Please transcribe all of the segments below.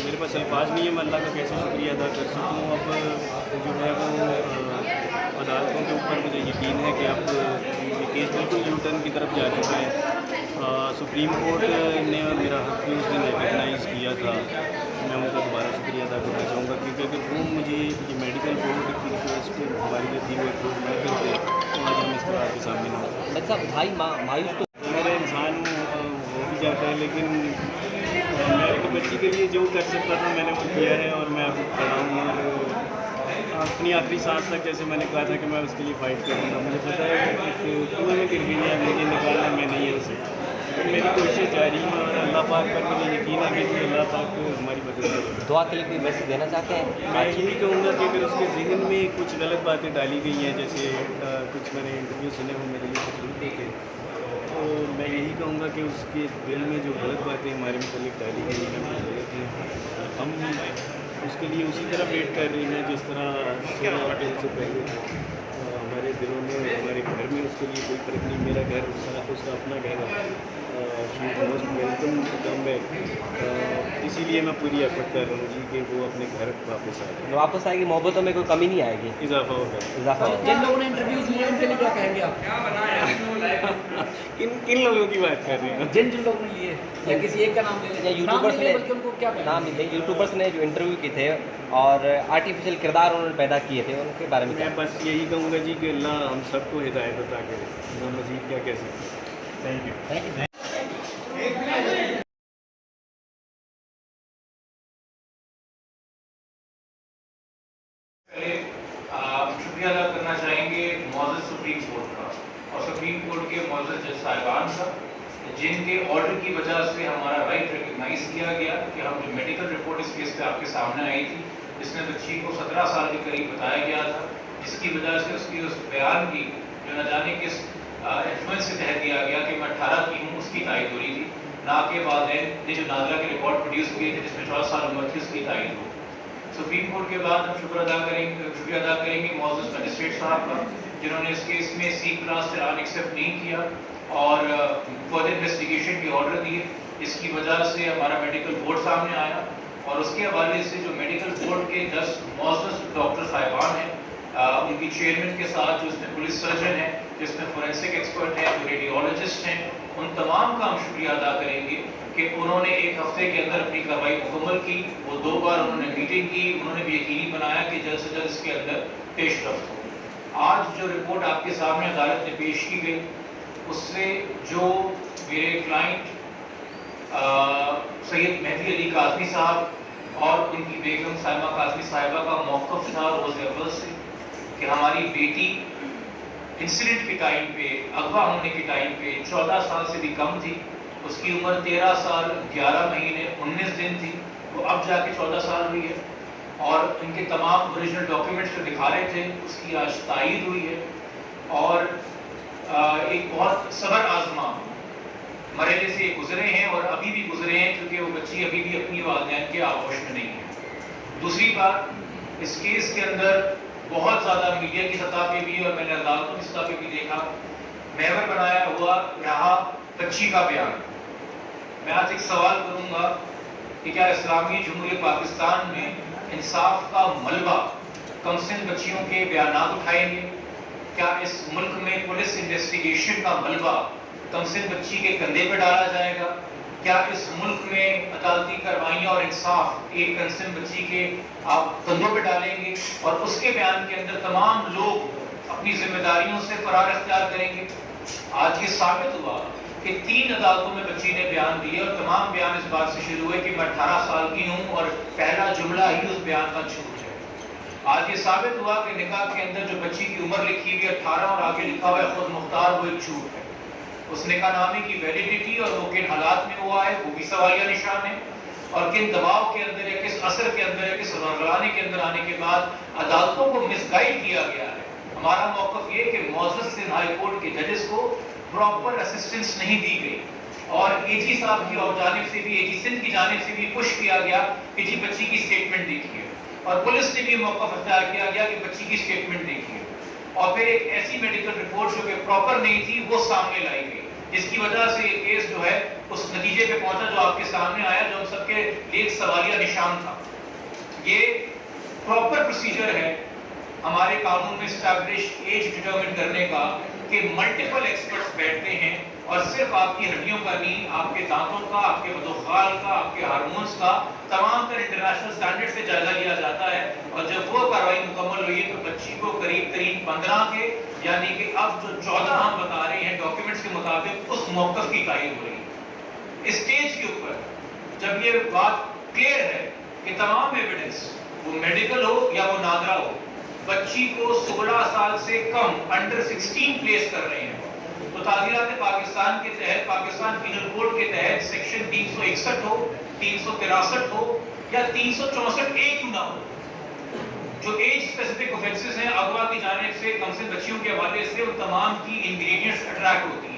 میرے پاس الفاظ نہیں ہے میں اللہ کا کیسے شکریہ ادا کر سکوں. اب جو ہے وہ عدالتوں کے اوپر مجھے یقین ہے کہ اب یہ کیس بالکل یو ٹرن کی طرف جا چکا ہے. سپریم کورٹ نے میرا حق بھی اس دن ریکگنائز کیا تھا. میں ان کا دوبارہ شکریہ ادا کرنا چاہوں گا کیونکہ اگر وہ مجھے یہ میڈیکل بورڈ کی ریکویسٹ ہماری جو تھی وہ اپروو نہ کرتے تو آج ہم اس طرح آپ کے سامنے نہ ہوتے. اچھا بھائی مایوس تو میرا انسان ہو بھی جاتا ہے لیکن میں ایک بچی کے لیے جو کر سکتا تھا میں نے وہ کیا ہے اور میں اب کھڑا ہوں اور اپنی آخری سانس تک جیسے میں نے کہا تھا کہ میں اس کے لیے فائٹ کروں گا. مجھے پتہ ہے ایک کنویں میں گر گئی ہے مجھے نکالنا میں نہیں ہو سکتا. میری کوشش جاری ہے اور اللہ پاک پر مجھے یقین ہے کہ اللہ پاک ہماری مدد کرے گا. دعا کے لیے کوئی میسج دینا چاہتے ہیں؟ میں یہی کہوں گا کہ اگر اس کے ذہن میں کچھ غلط باتیں ڈالی گئی ہیں جیسے کچھ میں نے انٹرویو سنے وہ میرے لیے تکلیف دیتے تو میں یہی کہوں گا کہ اس کے دل میں جو غلط باتیں ہمارے متعلق ڈالی گئی ہیں وہ غلط ہیں. ہم اس کے لیے اسی طرح ویٹ کر رہے ہیں جس طرح 16 اپریل سے پہلے ہمارے دلوں میں ہمارے گھر میں اس کے لیے کوئی فرق نہیں. میرا گھر اس کا اپنا گھر ہے. She is most welcome to come back. اسی لیے میں پوری ایفرٹ کر رہا ہوں جی کہ وہ اپنے گھر واپس آ جائے. واپس آئے گی محبتوں میں کوئی کمی نہیں آئے گی, اضافہ ہوگا. اضافہ ہوگا. جن لوگوں نے انٹرویوز لیے ان کے لیے کیا کہیں گے آپ؟ کن لوگوں کی بات کر رہے ہیں؟ جن لوگوں نے لیے یا کسی ایک کا نام لے لیں. یوٹیوبرس نے بلکہ ان کو کیا نام نہیں لے, یوٹیوبرس نے جو انٹرویو کیے تھے اور آرٹیفیشیل کردار انہوں نے پیدا کیے تھے ان کے بارے میں میں بس یہی کہوں گا جی کہ اللہ ہم سب کو ہدایت عطا کرے. میں مزید کیا کہہ سکتا ہوں. Thank you. Thank you. شکریہ ادا کرنا چاہیں گے معزز سپریم کورٹ کا اور سپریم کورٹ کے معزز جج صاحبان کا جن کے آرڈر کی وجہ سے ہمارا رائٹ ریکگنائز کیا گیا کہ ہم جو میڈیکل رپورٹ اس کیس پہ آپ کے سامنے آئی تھی جس میں بچی کو 17 سال کے قریب بتایا گیا تھا جس کی وجہ سے اس کی اس بیان کی جو نہ جانے کس انفلوئنس سے تحت دیا گیا کہ میں 18 کی ہوں اس کی تائید ہو رہی تھی نہ کہ والدین نے جو نادرہ کے رپورٹ پروڈیوس کیے تھے جس میں 14 سال عمر تھی اس کی تائید ہو. سپریم کورٹ کے بعد ہم شکریہ ادا کریں گے معزز مجسٹریٹ صاحب کا جنہوں نے اس کیس میں سی کلاس چلان ایکسیپٹ نہیں کیا اور فردر انویسٹیگیشن کے آرڈر دیے. اس کی وجہ سے ہمارا میڈیکل بورڈ سامنے آیا اور اس کے حوالے سے جو میڈیکل بورڈ کے 10 معزز ڈاکٹر صاحبان ہیں ان کی چیئرمین کے ساتھ جو اس میں پولیس سرجن ہے جس میں فورینسک ایکسپرٹ ہیں جو ریڈیولوجسٹ ہیں ان تمام کا ہم شکریہ ادا کریں گے کہ انہوں نے ایک ہفتے کے اندر اپنی کارروائی مکمل کی. وہ 2 بار انہوں نے میٹنگ کی, انہوں نے بھی یقینی بنایا کہ جلد سے جلد اس کے اندر پیش رفت ہو. آج جو رپورٹ آپ کے سامنے عدالت نے پیش کی گئی اس سے جو میرے کلائنٹ سید مہدی علی کاظمی صاحب اور ان کی بیگم سائمہ کاظمی صاحبہ کا موقف تھا روز اول سے کہ ہماری بیٹی انسیڈنٹ کے ٹائم پہ اغوا ہونے کے ٹائم پہ 14 سال سے بھی کم تھی. اس کی عمر 13 سال 11 مہینے 19 دن تھی. وہ اب جا کے 14 سال ہوئی ہے اور ان کے تمام اوریجنل ڈاکیومنٹس جو دکھا رہے تھے اس کی آج تائید ہوئی ہے. اور ایک بہت صبر آزما مرحلے سے گزرے ہیں اور ابھی بھی گزرے ہیں کیونکہ وہ بچی ابھی بھی اپنی والدین کے آغوش میں نہیں ہے. دوسری بات اس کیس کے اندر بہت زیادہ میڈیا کی سطح پہ بھی اور میں نے عدالتوں کی سطح پہ بھی دیکھا محور بنایا ہوا رہا بچی کا بیان. میں آج ایک سوال کروں گا کہ کیا اسلامی جمہوریہ پاکستان میں انصاف کا ملبہ کم سن بچیوں کے بیانات اٹھائیں گے؟ کیا اس ملک میں پولیس انویسٹیگیشن کا ملبہ کم سن بچی کے کندھے پہ ڈالا جائے گا؟ کیا اس ملک میں عدالتی کارروائیاں اور انصاف ایک کنسرن بچی کے آپ کندھوں پہ ڈالیں گے اور اس کے بیان کے اندر تمام لوگ اپنی ذمہ داریوں سے فرار اختیار کریں گے؟ آج یہ ثابت ہوا کہ 3 عدالتوں میں بچی نے بیان دیے اور تمام بیان اس بات سے شروع ہوئے کہ میں 18 سال کی ہوں اور پہلا جملہ ہی اس بیان کا جھوٹ ہے. آج یہ ثابت ہوا کہ نکاح کے اندر جو بچی کی عمر لکھی ہوئی 18 اور آگے لکھا ہوا ہے خود مختار وہ ایک جھوٹ ہے. اس نکاح نامے کی ویلیڈیٹی اور وہ کن حالات میں ہوا ہے وہ بھی سوالیہ نشان ہے اور کن دباؤ کے اندر یا کس اثر کے اندر یا کس رنگلانے کے اندر آنے کے بعد عدالتوں کو مس گائیڈ کیا گیا ہے. ہمارا موقف یہ کہ معزز سندھ ہائی کورٹ کے ججز کو پراپر اسسٹنس نہیں دی گئی اور اے جی صاحب کی جانب سے بھی اے جی سندھ کی جانب سے بھی پش کیا گیا کہ جی بچی کی سٹیٹمنٹ دیکھیے اور پولیس نے بھی موقف اختیار کیا گیا کہ بچی کی سٹیٹمنٹ دیکھیے اور پھر ایک ایسی میڈیکل رپورٹ جو کہ پراپر نہیں تھی وہ سامنے لائی گئی جس کی وجہ سے یہ کیس جو ہے اس نتیجے پہ پہنچا جو آپ کے سامنے آیا، جو ہم سب کے لیے ایک سوالیہ نشان تھا۔ یہ پراپر پروسیجر ہے ہمارے قانون میں اسٹیبلش ایج ڈٹرمن کرنے کا کہ ملٹیپل ایکسپرٹس بیٹھتے ہیں اور صرف آپ کی ہڈیوں کا نہیں، آپ کے دانتوں کا، آپ کے بدوخال کا، آپ کے ہارمونز کا تمام تر انٹرنیشنل سٹینڈرڈ سے جائزہ لیا جاتا ہے، اور جب وہ کارروائی مکمل ہوئی تو بچی کو قریب ترین 15 کے، یعنی کہ اب جو 14 ہم بتا رہے ہیں ڈاکیومنٹس کے مطابق، اس موقف کی تائید ہو رہی ہے۔ اسٹیج کے اوپر جب یہ بات کلیئر ہے کہ تمام ایویڈنس، وہ میڈیکل ہو یا وہ نادرہ ہو، بچی کو 16 سال سے کم انڈر 16 پلیس کر رہے ہیں، تو تعزیرات پاکستان کے تحت، پاکستان پینل کوڈ کے تحت سیکشن 361 ہو، 363 ہو یا 364 اے کیوں نہ ہو، جو ایج اسپیسیفک اوفینسز ہیں اغوا کی جانب سے کم سے بچیوں کے حوالے سے، ان تمام کی انگریڈینٹس اٹریکٹ ہوتی ہیں۔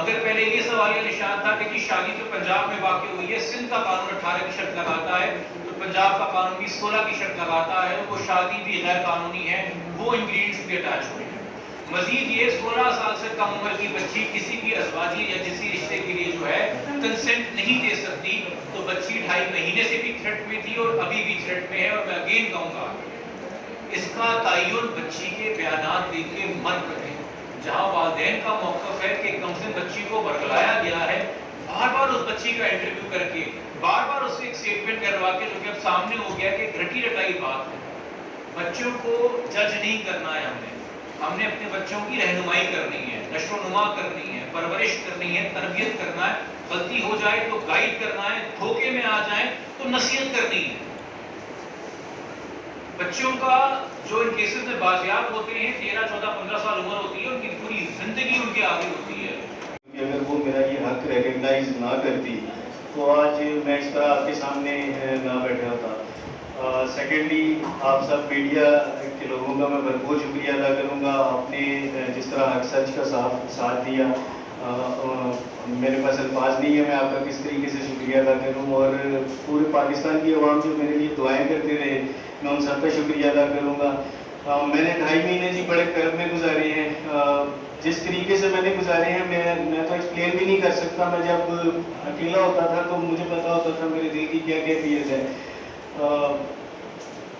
اگر پہلے یہ سوالیہ نشان تھا کہ شادی جو پنجاب میں واقع ہوئی ہے، سندھ کا قانون 18 کی شرط لگاتا ہے تو پنجاب کا قانون بھی 16 کی شرط لگاتا ہے، وہ شادی بھی غیر قانونی ہے، وہ انگریڈینٹس بھی اٹیچ ہوئے ہیں۔ مزید یہ 16 سال سے کم عمر کی بچی کسی بھی ازواجی یا جنسی رشتے کے لیے جو ہے کنسنٹ نہیں دے سکتی، تو بچی 2.5 مہینے سے بھی تھریٹ میں تھی اور ابھی بھی تھریٹ میں ہے، اور میں اگین کہوں گا اس کا تعین بچی کے بیانات دیکھ کے من کریں، جہاں والدین کا موقف ہے کہ کم سے بچی کو برگلایا گیا ہے، بار بار اس بچی کا انٹرویو کر کے، بار بار اس سے ایک اسٹیٹمنٹ کروا کے، جو کہ اب سامنے ہو گیا کہ گھٹی رٹائی بات ہے۔ بچوں کو جج نہیں کرنا ہے، ہم نے اپنے بچوں کی رہنمائی کرنی ہے، نشو و نما کرنی ہے، پرورش کرنی ہے، تربیت کرنا ہے، غلطی ہو جائے تو گائیڈ کرنا ہے، دھوکے میں آ جائیں تو نصیحت کرنی ہے۔ بچوں کا جو ان کیسز میں بازیاب ہوتے ہیں 13, 14, 15 سال عمر ہوتی ہے، ان کی پوری زندگی ان کے آگے ہوتی ہے۔ اگر وہ میرا یہ حق ریکگنائز نہ کرتی تو آج میں اس طرح آپ کے سامنے نہ بیٹھا ہوتا۔ سیکنڈلی، آپ سب میڈیا کے لوگوں کا میں بھرپور شکریہ ادا کروں گا، آپ نے جس طرح حق سچ کا ساتھ دیا، میرے پاس الفاظ نہیں ہے میں آپ کا کس طریقے سے شکریہ ادا کروں، اور پورے پاکستان کی عوام جو میرے لیے دعائیں کرتے رہے، میں ان سب کا شکریہ ادا کروں گا۔ میں نے 2.5 مہینے جی بڑے کرب میں گزارے ہیں، جس طریقے سے میں نے گزارے ہیں میں تو ایکسپلین بھی نہیں کر سکتا۔ میں جب اکیلا ہوتا تھا تو مجھے پتا ہوتا تھا میرے دل کی کیا کیفیت ہے۔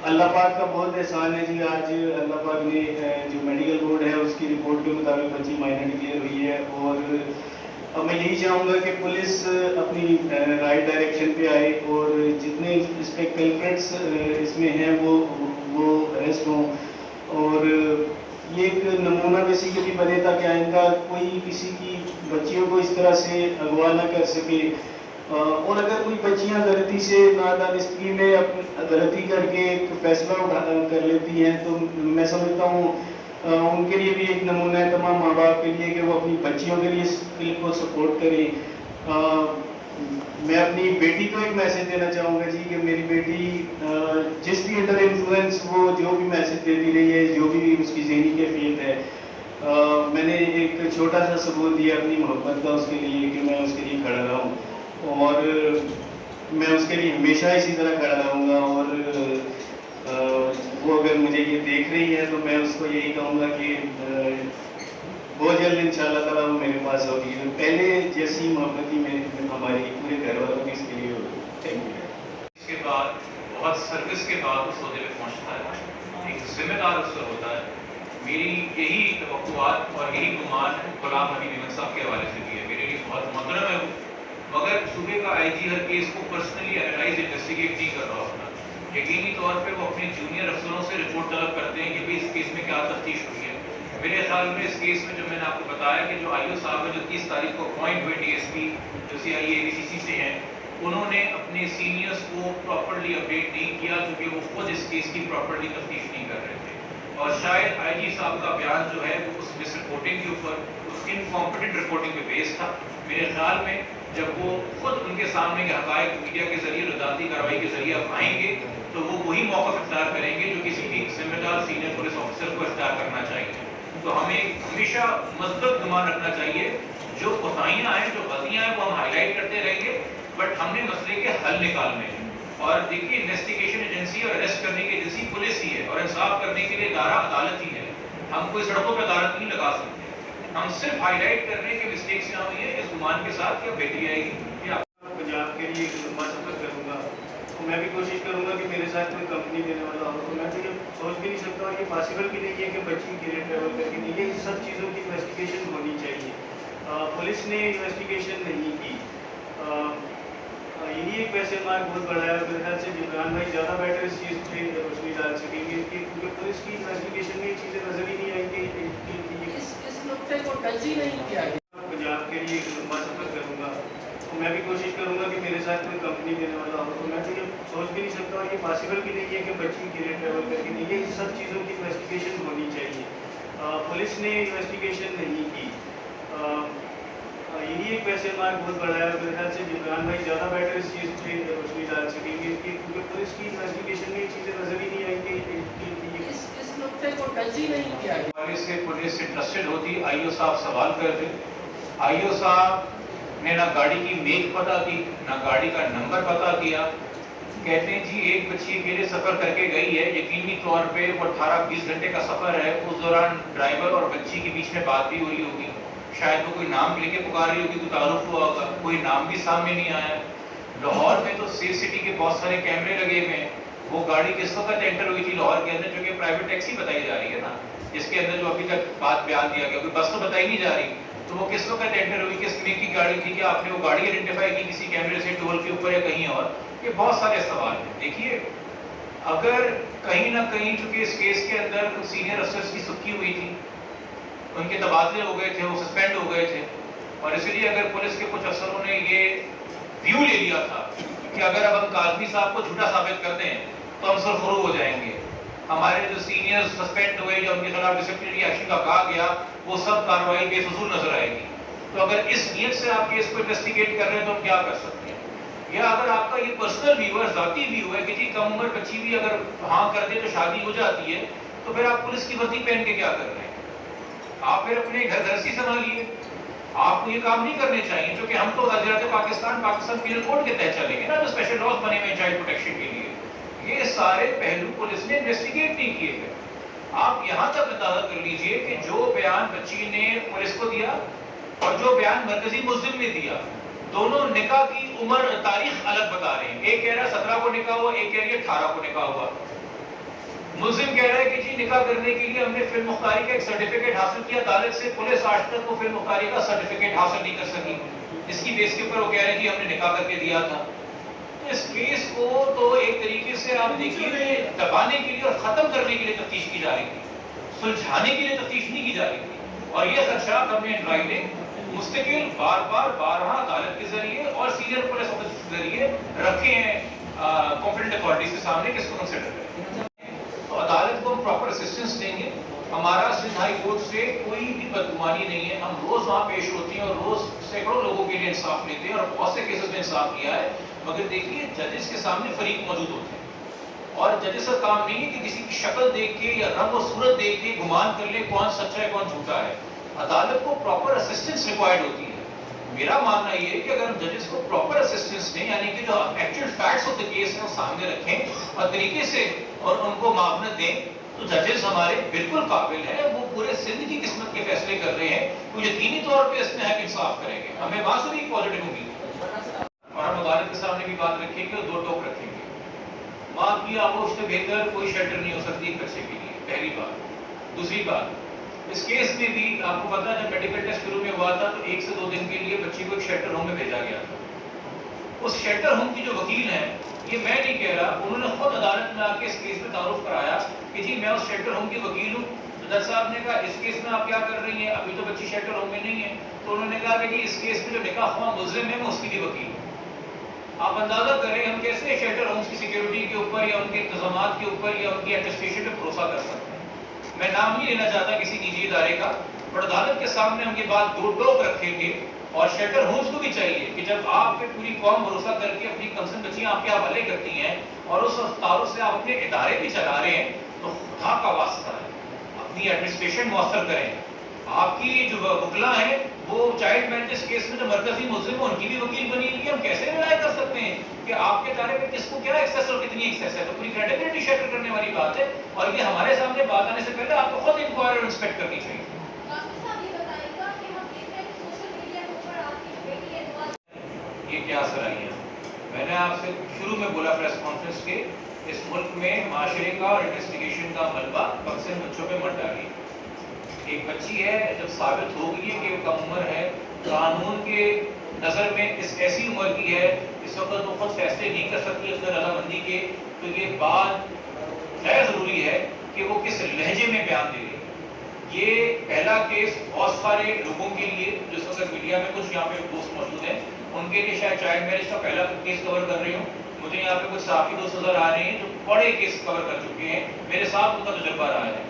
اللہ پاک کا بہت احسان ہے جی، آج اللہ پاک نے جو میڈیکل بورڈ ہے اس کی رپورٹ کے مطابق بچی مائنر ڈکلیئر ہوئی ہے، اور اب میں یہی چاہوں گا کہ پولیس اپنی رائٹ ڈائریکشن پہ آئے اور جتنے اس پہ کلپریٹس اس میں ہیں وہ اریسٹ ہوں، اور یہ ایک نمونہ بیسیکلی بنے تاکہ آئندہ کوئی کسی کی بچیوں کو اس طرح سے اغوا نہ کر سکے، اور اگر کوئی بچیاں غلطی سے نادانستگی میں غلطی کر کے ایک فیصلہ کر لیتی ہیں تو میں سمجھتا ہوں ان کے لیے بھی ایک نمونہ ہے تمام ماں باپ کے لیے کہ وہ اپنی بچیوں کے لیے کو سپورٹ کریں۔ میں اپنی بیٹی کو ایک میسج دینا چاہوں گا جی کہ میری بیٹی جس بھی انڈر انفلوئنس وہ جو بھی میسج دیتی رہی ہے، جو بھی اس کی ذہنی کیفیت ہے، میں نے ایک چھوٹا سا ثبوت دیا اپنی محبت کا اس کے لیے کہ میں اس کے لیے کھڑا رہا ہوں، اور میں اس کے لیے ہمیشہ اسی طرح کھڑا رہوں گا، اور وہ اگر مجھے یہ دیکھ رہی ہے تو میں اس کو یہی کہوں گا کہ بہت جلد انشاءاللہ تعالیٰ وہ میرے پاس ہوگی، پہلے جیسی محبت ہی میں ہماری پورے گھر والوں کی اس کے لیے ہوگی۔ Thank you. اس کے بعد بہت سروس کے بعد اس عہدے پہ پہنچتا ہے، ایک ذمہ دار اس سے ہوتا ہے۔ میری یہی توقعات اور یہی گمان غلام حبیب احمد صاحب کے حوالے سے بھی ہے، میرے لیے بہت محترم ہے وہ، مگر صوبے کا آئی جی ہر کیس کو پرسنلی انالائز انویسٹیگیٹ نہیں کر رہا ہوتا۔ یقینی طور پہ وہ اپنے جونیئر افسروں سے رپورٹ طلب کرتے ہیں کہ بھائی اس کیس میں کیا تفتیش ہوئی ہے۔ میرے خیال میں اس کیس میں جو میں نے آپ کو بتایا کہ جو آئی او صاحب ہیں جو 30 تاریخ کو اپوائنٹ ہوئے ڈی ایس پی جو سی آئی اے بی سی سی سے ہیں، انہوں نے اپنے سینئرز کو پراپرلی اپڈیٹ نہیں کیا کیونکہ وہ خود اس کیس کی پراپرلی تفتیش نہیں کر رہے تھے، اور شاید آئی جی صاحب کا بیان جو ہے وہ اس مس رپورٹنگ کے اوپر، اس انکمپیٹنٹ رپورٹنگ پہ بیس تھا۔ میرے خیال میں جب وہ خود ان کے سامنے کے حقائق میڈیا کے ذریعے رداتی کارروائی کے ذریعے آئیں گے تو وہ وہی موقف اختیار کریں گے جو کسی بھی ذمہ دار سینئر پولیس آفیسر کو اختیار کرنا چاہیے۔ تو ہمیں ہمیشہ مثبت گمان رکھنا چاہیے، جو کوتاہیاں ہیں، جو غلطیاں ہیں وہ ہم ہائی لائٹ کرتے رہیں گے، بٹ ہم نے مسئلے کے حل نکالنے ہیں۔ اور دیکھیے انویسٹیگیشن ایجنسی اور اریسٹ کرنے کی ایجنسی پولیس ہی ہے، اور انصاف کرنے کے لیے ادارہ عدالت ہی ہے۔ ہم کوئی سڑکوں پہ عدالت نہیں لگا سکتے، ہم صرف ہائی لائٹ کر رہے ہیں کہ مسٹیکس یہاں ہوئی ہیں، اس گمان کے ساتھ کیا بہتری آئے گی. پنجاب کے لیے ایک لمبا سفر کروں گا تو میں بھی کوشش کروں گا کہ میرے ساتھ کوئی کمپنی دینے والا ہو. تو میں تو یہ سوچ بھی نہیں سکتا اور یہ پاسبل بھی نہیں ہے کہ بچی اکیلے ٹریول کر کے نہیں. یہ سب چیزوں کی انویسٹیگیشن ہونی چاہیے. پولیس نے انویسٹیگیشن نہیں کی. یہی ایک پیسے مارک بہت بڑا ہے. میرے خیال سے جبران بھائی زیادہ بیٹر اس چیز پہ روشنی ڈال سکیں گے کہ کیونکہ پولیس کی انویسٹیگیشن میں یہ چیزیں نظر ہی نہیں آئیں گی. اس نقطے کو ٹچ ہی نہیں کیا گیا. پنجاب کے لیے ایک لمبا سفر کروں گا تو میں بھی کوشش کروں گا کہ میرے ساتھ کوئی کمپنی دینے والا ہو. تو میں تو یہ سوچ بھی نہیں سکتا اور یہ پاسبل بھی نہیں ہے کہ بچی اکیلے ٹریول کر کے نہیں. یہ سب چیزوں کی انویسٹیگیشن ہونی چاہیے. پولیس نے انویسٹیگیشن نہیں کی. یہی ایک پیسے مارک بہت بڑا ہے. میرے خیال سے جبران بھائی زیادہ بیٹر اس چیز پہ روشنی ڈال سکیں گے کہ کیونکہ پولیس کی انویسٹیگیشن میں یہ چیزیں نظر ہی نہیں آئیں گی. اس نقطے کو ٹچ ہی نہیں کیا گیا. پولیس انٹرسٹڈ ہوتی آئی او صاحب سوال کرتے. آئی او صاحب نے نہ گاڑی کی میک پتہ کی نہ گاڑی کا نمبر پتہ کیا. کہتے ہیں جی ایک بچی اکیلے سفر کر کے گئی ہے. یقینی طور پہ وہ 18-20 گھنٹے کا سفر ہے. اس دوران ڈرائیور اور بچی کے بیچ میں بات بھی ہوئی ہوگی. شاید وہ کوئی نام لے کے پکار رہی ہوگی, کوئی تعارف ہوا ہوگا. کوئی نام بھی سامنے نہیں آیا. لاہور میں تو سیف سٹی کے بہت سارے کیمرے لگے ہوئے ہیں. وہ گاڑی کس وقت انٹر ہوئی تھی لاہور کے اندر, جو کہ پرائیویٹ ٹیکسی بتائی جا رہی ہے نا, جس کے اندر جو ابھی تک بات بیان دیا گیا, کوئی بس تو بتائی نہیں جا رہی. تو وہ کس وقت انٹر ہوئی, کس میک کی گاڑی تھی, کیا آپ نے وہ گاڑی آئیڈینٹیفائی کی کسی کیمرے سے ٹول کے اوپر یا کہیں اور؟ یہ بہت سارے سوال ہیں. دیکھیے اگر کہیں نہ کہیں چونکہ اس کیس کے اندر کچھ سینئر افسرز کی سکی ہوئی تھی, ان کے تبادلے ہو گئے تھے, وہ سسپینڈ ہو گئے تھے, اور اسی لیے اگر پولیس کے کچھ افسروں نے یہ ویو لے لیا تھا کہ اگر اب ہم کاظمی صاحب کو جھوٹا ثابت کرتے ہیں تو ہم سرخرو ہو جائیں گے, ہمارے جو سینئر سسپینڈ ہوئے یا ان کے خلاف ڈسپلنری ایکشن کا کہا گیا وہ سب کارروائی بے فضول نظر آئے گی. تو اگر اس نیت سے آپ کیس کو انویسٹیگیٹ کر رہے ہیں تو ہم کیا کر سکتے ہیں؟ یا اگر آپ کا یہ پرسنل ویو ہے, ذاتی ویو ہے کہ جی کم عمر بچی بھی اگر ہاں کر دے تو شادی ہو جاتی ہے, تو پھر آپ پولیس کی وردی پہن کے کیا کر رہے ہیں؟ آپ پھر اپنے گھر گھرسی سنبھالیے. آپ کو یہ کام نہیں کرنے چاہیے, کیونکہ ہم تو وزارت پاکستان پینل کوڈ کے تحت چلیں گے نا, جو اسپیشل لاز بنے ہوئے چائلڈ پروٹیکشن کے لیے. یہ سارے پہلو پولیس نے انویسٹیگیٹ نہیں کیے گئے. آپ یہاں تک اندازہ کر لیجئے کہ جو بیان بچی نے پولیس کو دیا اور جو بیان مرکزی ملزم نے دیا, دونوں نکاح کی عمر تاریخ الگ بتا رہے ہیں. ایک کہہ رہا ہے 17 کو نکاح ہوا, ایک کہہ رہی ہے 18 کو نکاح ہوا. ملزم کہہ رہا ہے کہ جی نکاح کرنے کے لیے ہم نے فلم مختاری کا ایک سرٹیفکیٹ حاصل کیا عدالت سے, پولیس آج تک وہ فلم مختاری کا سرٹیفکیٹ حاصل نہیں کر سکی. اس کی بیس کے اوپر وہ کہہ رہے ہیں کہ ہم نے نکاح کر کے دیا تھا. اس کیس کو تو ایک طریقے سے آپ دیکھیے دبانے کے لیے اور ختم کرنے کے لیے تفتیش کی جا رہی تھی, سلجھانے کے لیے تفتیش نہیں کی جا رہی تھی. اور یہ خدشات ہم نے ڈرائیونگ مستقل بارہا عدالت کے ذریعے اور سینئر پولیس آفیسر کے ذریعے رکھے ہیں کانفیڈنٹ اتھارٹیز کے سامنے, کس کو کنسیڈر کریں. تو عدالت کو ہم پراپر اسسٹنس دیں گے. ہمارا سندھ ہائی کورٹ سے کوئی بھی بدگمانی نہیں ہے. ہم روز وہاں پیش ہوتے ہیں اور روز سینکڑوں لوگوں کے لیے انصاف لیتے ہیں اور بہت سے کیسز میں انصاف کیا ہے. مگر دیکھیے ججز کے سامنے فریق موجود ہوتے ہیں اور ججز کا کام نہیں ہے کہ کسی کی شکل دیکھ کے یا رنگ و صورت دیکھ کے گمان کر لے کون سچا ہے کون جھوٹا ہے. عدالت کو پراپر اسسٹنس ریکوائرڈ ہوتی ہے. میرا ماننا یہ ہے کہ اگر ہم ججز کو پراپر اسسٹنس دیں, یعنی کہ جو actual facts of the case ہیں وہ سامنے رکھیں اور طریقے سے اور ان کو معاونت دیں, تو ججز ہمارے بالکل قابل ہیں. وہ پورے سندھ کی قسمت کے فیصلے کر رہے ہیں, وہ یقینی طور پہ اس میں حق انصاف کریں گے. ہمیں وہاں سے بھی پازیٹیو ہوگی اور ہم عدالت کے سامنے بھی بات رکھیں گے اور دو ٹوک رکھیں گے. ماں کی آغوش سے بہتر کوئی شیلٹر نہیں ہو سکتی ایک بچے کے لیے, پہلی بات. دوسری بات, اس کیس میں بھی آپ کو پتا جب میڈیکل ٹیسٹ شروع میں ہوا تھا تو 1 سے 2 دن کے لیے بچی کو ایک شیلٹر ہوم میں بھیجا گیا تھا. اس شیلٹر ہوم کی جو وکیل ہیں, یہ میں نہیں کہہ رہا, انہوں نے خود عدالت میں آ کے اس کیس میں تعارف کرایا کہ جی میں اس شیلٹر ہوم کی وکیل ہوں. جج صاحب نے کہا اس کیس میں آپ کیا کر رہی ہیں, ابھی تو بچی شیلٹر ہوم میں نہیں ہے. تو انہوں نے کہا کہ جی اس کیس میں جو نکاح خواہ ملزم ہے میں اس کی بھی وکیل ہوں. آپ اندازہ کریں ہم کیسے شیلٹر ہومز کی سیکیورٹی کے اوپر یا ان کے انتظامات کے اوپر یا ان کی ایڈمنسٹریشن پہ بھروسہ کر سکتے ہیں. میں نام نہیں لینا چاہتا کسی نجی ادارے کا, پر عدالت کے سامنے ہم یہ بات دو ٹوک رکھیں گے. اور شیلٹر ہومز کو بھی چاہیے کہ جب آپ پہ پوری قوم بھروسہ کر کے اپنی کنسرن بچیاں آپ کے حوالے کرتی ہیں اور اس تعارف سے آپ اپنے ادارے بھی چلا رہے ہیں, تو خدا کا واسطہ ہے اپنی ایڈمنسٹریشن مؤثر کریں. آپ کی جو وکلا ہیں وہ چائلڈ میرجز کیس میں جو مرکزی ملزم ہیں ان کی بھی وکیل بنی ہوئی ہے. ہم کیسے رائے کر سکتے ہیں کہ آپ کے ادارے میں کس کو کیا ایکسیس اور کتنی ایکسیس ہے؟ تو پوری کریڈیبلٹی شیئر کرنے والی بات ہے, اور یہ ہمارے سامنے بات آنے سے پہلے آپ کو خود انکوائر اور انسپیکٹ کرنی چاہیے. ڈاکٹر صاحب یہ بتائیے گا کی کیا سرائیاں. میں نے آپ سے شروع میں بولا پریس کانفرنس کے اس ملک میں معاشرے کا اور انویسٹیگیشن کا ملبہ اکثر بچوں پہ مت ڈالیے. ایک بچی ہے جب ثابت ہو گئی ہے کہ وہ کم عمر ہے, قانون کے نظر میں اس ایسی عمر کی ہے اس وقت وہ خود فیصلے نہیں کر سکتی اپنے رضامندی کے, تو یہ بات غیر ضروری ہے کہ وہ کس لہجے میں بیان دے رہی ہے. یہ پہلا کیس بہت سارے لوگوں کے لیے جو اس وقت میڈیا میں کچھ یہاں پہ دوست موجود ہیں ان کے لیے شاید چائلڈ میرج کا پہلا کیس کور کر رہی ہوں. مجھے یہاں پہ کچھ صحافی دوست نظر آ رہے ہیں جو بڑے کیس کور کر چکے ہیں, میرے ساتھ ان کا تجربہ رہا ہے.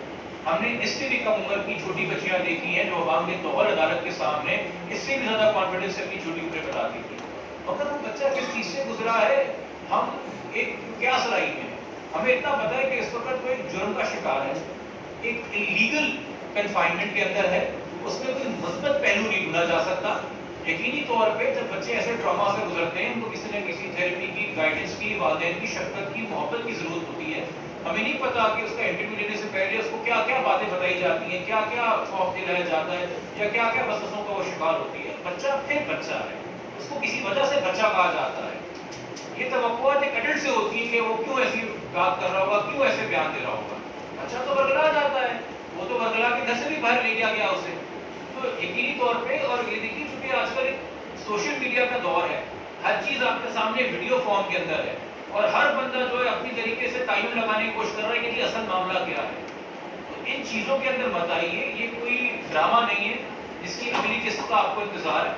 ہم نے اس سے بھی کم عمر کی چھوٹی بچیاں دیکھی ہیں جو عوام کے توغر عدالت کے سامنے اس سے بھی زیادہ کانفیڈنس سے اپنی چھوٹی عمریں بتاتی تھی. مگر وہ بچہ کس چیز سے گزرا ہے, ہم ایک کیا صلاحی میں ہمیں اتنا پتا ہے کہ اس وقت کوئی جرم کا شکار ہے, ایک انلیگل کنفائنمنٹ کے اندر ہے, اس میں کوئی مثبت پہلو نہیں ڈھونڈا جا سکتا. یقینی طور پہ جب بچے ایسے ٹراما سے گزرتے ہیں ان کو کسی نہ کسی تھیراپی کی, گائیڈنس کی, والدین کی شفقت کی, محبت کی ضرورت ہوتی ہے. ہمیں نہیں پتا کہ اس کا انٹرویو لینے سے پہلے اس کو کیا کیا باتیں بتائی جاتی ہیں, کیا کیا خوف دلایا جاتا ہے, یا کیا کیا وسوسوں کا وہ شکار ہوتی ہے. بچہ پھر بچہ ہے, اس کو کسی وجہ سے بچہ کہا جاتا ہے. یہ توقعات ایک ایڈلٹ سے ہوتی ہے کہ وہ کیوں ایسی بات کر رہا ہوگا, کیوں ایسے بیان دے رہا ہوگا. بچہ تو برگلا جاتا ہے, وہ تو برگلا کے گھر سے بھی باہر لے گیا اسے. تو یقینی طور پہ, اور یہ دیکھیے چونکہ آج کل سوشل میڈیا کا دور ہے, ہر چیز آپ کے سامنے ویڈیو فارم کے اندر ہے, اور ہر بندہ جو ہے اپنی طریقے سے تعین لگانے کی کوشش کر رہا ہے کہ یہ اصل معاملہ کیا ہے. تو ان چیزوں کے اندر مت آئیے, یہ کوئی ڈرامہ نہیں ہے جس کی اگلی قسط کا آپ کو انتظار ہے.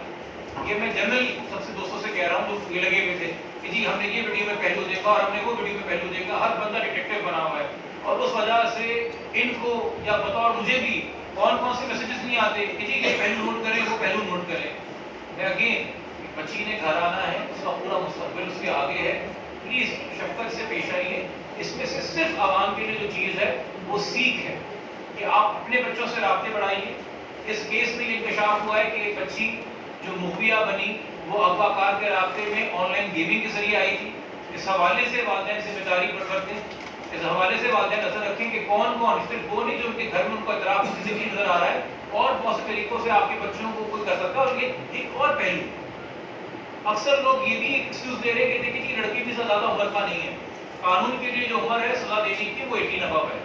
یہ میں جنرل سب سے دوستوں سے کہہ رہا ہوں جو یہ لگے ہوئے تھے کہ جی ہم نے یہ ویڈیو میں پہلو دیکھا اور ہم نے وہ ویڈیو میں پہلو دیکھا, ہر بندہ ڈیٹیکٹیو بنا ہوا ہے, اور اس وجہ سے ان کو یا بطور مجھے بھی کون کون سے میسیجز نہیں آتے کہ جی یہ پہلو نوٹ کریں وہ پہلو نوٹ کریں. میں اگین, بچی نے گھر آنا ہے, اس کا پورا مستقبل اس کے آگے ہے, پلیز شفقت سے پیش آئیے. اس میں سے صرف عوام کے لیے جو چیز ہے وہ سیکھ ہے کہ آپ اپنے بچوں سے رابطے بڑھائیے. اس کیس میں یہ انکشاف ہوا ہے کہ ایک بچی جو مخبیہ بنی وہ اغوا کار کے رابطے میں آن لائن گیمنگ کے ذریعے آئی تھی. اس حوالے سے والدین ذمہ داری پر کرتے ہیں, اس حوالے سے والدین نظر رکھیں کہ کون کون, صرف وہ نہیں جو ان کے گھر میں ان کو اعتراف کسی سے نظر آ رہا ہے, اور بہت سے طریقوں سے آپ کے بچوں کو کوئی کر سکتا ہے. اور یہ ایک اور پہلو, اکثر لوگ یہ بھی ایکسکیوز دے رہے ہیں کہ دیکھیں لڑکی بھی زیادہ عمر کا نہیں ہے, قانون کے لیے جو عمر ہے سزا دینے کی وہ 18 ابو ہے,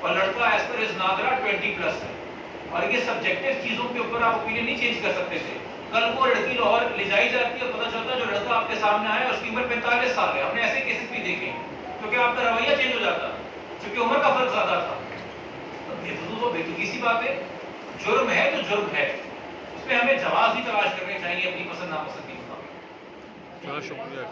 اور لڑکا ایز پر از ناظرہ 20+ ہے. اور یہ سبجیکٹو چیزوں کے اوپر آپ اوپینین نہیں چینج کر سکتے تھے. کل کو لڑکی لاہور لے جائی جاتی ہے اور پتہ چلتا ہے جو لڑکا آپ کے سامنے آیا اس کی عمر 45 سال ہے. ہم نے ایسے کیسز بھی دیکھے کیونکہ آپ کا رویہ چینج ہو جاتا کیونکہ عمر کا فرق زیادہ تھا. تو بےتکی سی بات ہے, جرم ہے تو جرم ہے, اس پہ ہمیں جواز ہی تلاش کرنے چاہیے اپنی پسند ناپسند کی. شکریہ.